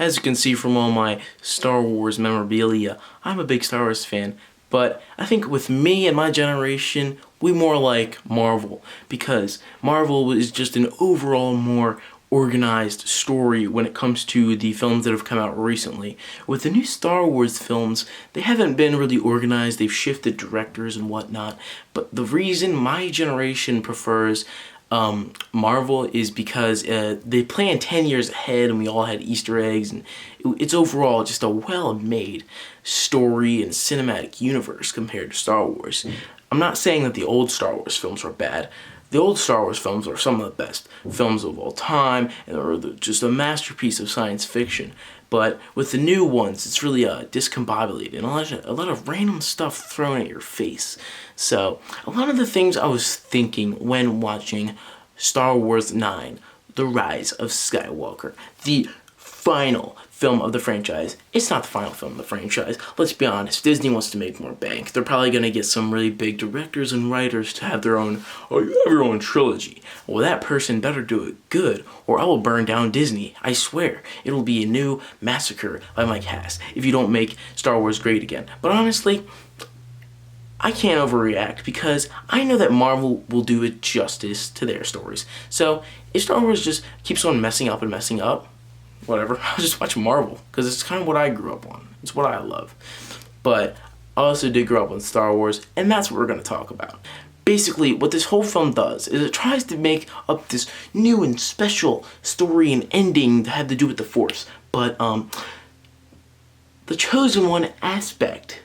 As you can see from all my Star Wars memorabilia, I'm a big Star Wars fan, but I think with me and my generation, we more like Marvel, because Marvel is just an overall more organized story when it comes to the films that have come out recently. With the new Star Wars films, they haven't been really organized, they've shifted directors and whatnot, but the reason my generation prefers Marvel is because they plan 10 years ahead and we all had Easter eggs, and it's overall just a well-made story and cinematic universe compared to Star Wars. I'm not saying that the old Star Wars films are bad. The old Star Wars films are some of the best films of all time, and they're just a masterpiece of science fiction. But with the new ones, it's really discombobulated and a lot of random stuff thrown at your face. So, a lot of the things I was thinking when watching Star Wars 9, The Rise of Skywalker, the final film of the franchise. It's not the final film of the franchise. Let's be honest, Disney wants to make more bank. They're probably going to get some really big directors and writers to have their own, oh, you have your own trilogy. Well, that person better do it good, or I will burn down Disney. I swear. It'll be a new massacre by Mike Hass if you don't make Star Wars great again. But honestly, I can't overreact because I know that Marvel will do it justice to their stories. So, if Star Wars just keeps on messing up, whatever, I'll just watch Marvel, because it's kind of what I grew up on. It's what I love. But I also did grow up on Star Wars, and that's what we're going to talk about. Basically, what this whole film does is it tries to make up this new and special story and ending that had to do with the Force. But, the Chosen One aspect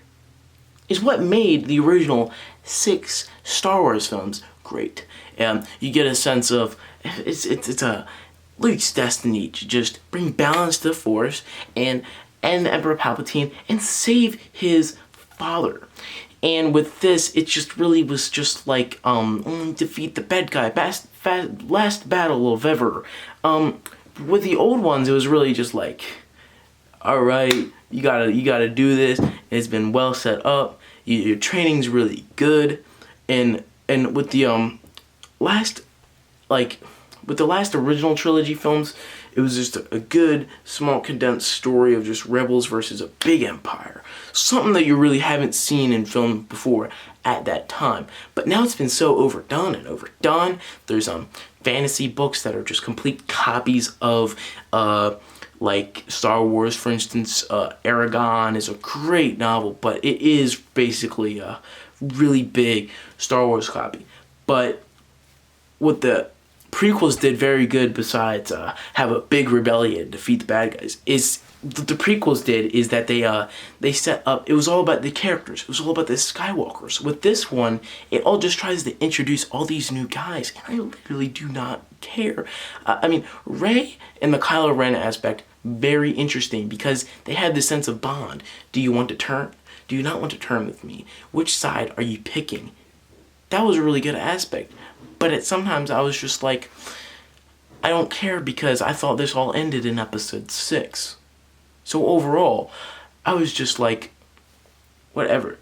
is what made the original 6 Star Wars films great. You get a sense of, it's a Luke's destiny to just bring balance to the Force and end Emperor Palpatine and save his father. And with this, it just really was just like, defeat the bad guy, last battle of ever. With the old ones, it was really just like, alright, you gotta do this, it's been well set up, your training's really good, and with the, with the last original trilogy films, it was just a good, small, condensed story of just rebels versus a big empire. Something that you really haven't seen in film before at that time. But now it's been so overdone. There's fantasy books that are just complete copies of like Star Wars. For instance, Aragon is a great novel, but it is basically a really big Star Wars copy. But what the prequels did very good, besides have a big rebellion, defeat the bad guys, is what the prequels did is that they set up, it was all about the characters, it was all about the Skywalkers. With this one, it all just tries to introduce all these new guys, and I literally do not care. I mean, Rey and the Kylo Ren aspect, very interesting, because they had this sense of bond. Do you want to turn? Do you not want to turn with me? Which side are you picking? That was a really good aspect. But sometimes I was just like, I don't care, because I thought this all ended in episode 6. So overall, I was just like, whatever.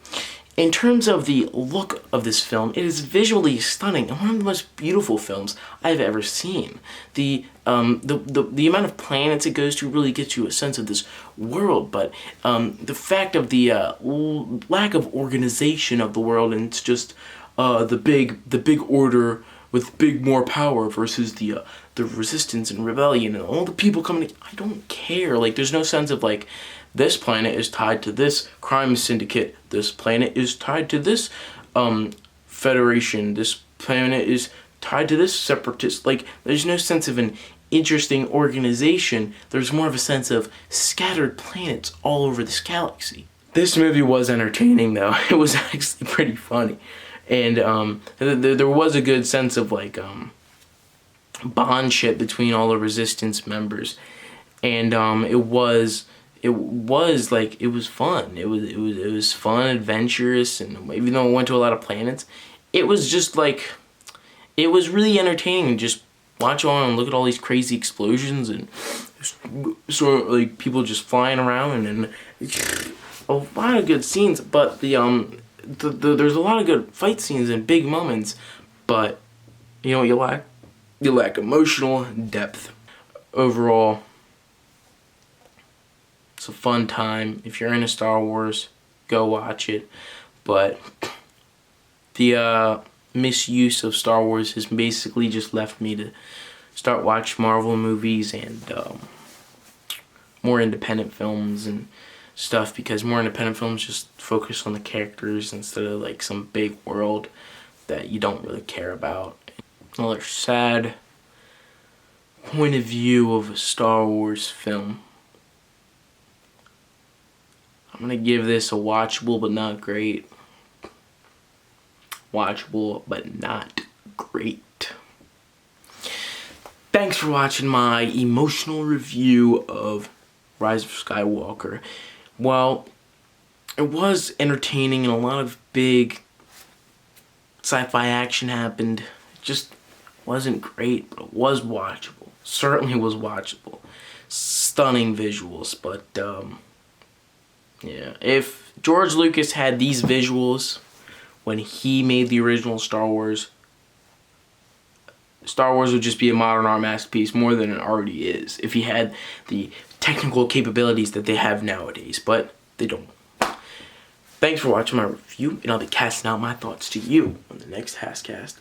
In terms of the look of this film, it is visually stunning and one of the most beautiful films I've ever seen. The amount of planets it goes to really gets you a sense of this world, but the fact of the lack of organization of the world, and it's just the big order with more power versus the resistance and rebellion and all the people coming. I don't care. Like, there's no sense of like, this planet is tied to this crime syndicate. This planet is tied to this federation. This planet is tied to this separatist. Like, there's no sense of an interesting organization. There's more of a sense of scattered planets all over this galaxy. This movie was entertaining, though. It was actually pretty funny. And there was a good sense of like bondship between all the Resistance members, and it was fun. It was fun, adventurous, and even though it went to a lot of planets, it was just like, it was really entertaining. Just watch on and look at all these crazy explosions and sort of like people just flying around, and a lot of good scenes. But there's a lot of good fight scenes and big moments, but you know what you lack? You lack emotional depth. Overall, It's a fun time. If you're into Star Wars, go watch it. But the misuse of Star Wars has basically just left me to start watching Marvel movies and more independent films and stuff, because more independent films just focus on the characters instead of like some big world that you don't really care about. Another sad point of view of a Star Wars film. I'm gonna give this a watchable but not great. Watchable but not great. Thanks for watching my emotional review of Rise of Skywalker. Well, it was entertaining and a lot of big sci-fi action happened. It just wasn't great, but it was watchable. Certainly was watchable. Stunning visuals, but yeah. If George Lucas had these visuals when he made the original Star Wars would just be a modern art masterpiece more than it already is, if he had the technical capabilities that they have nowadays, but they don't. Thanks for watching my review, and I'll be casting out my thoughts to you on the next Hasscast.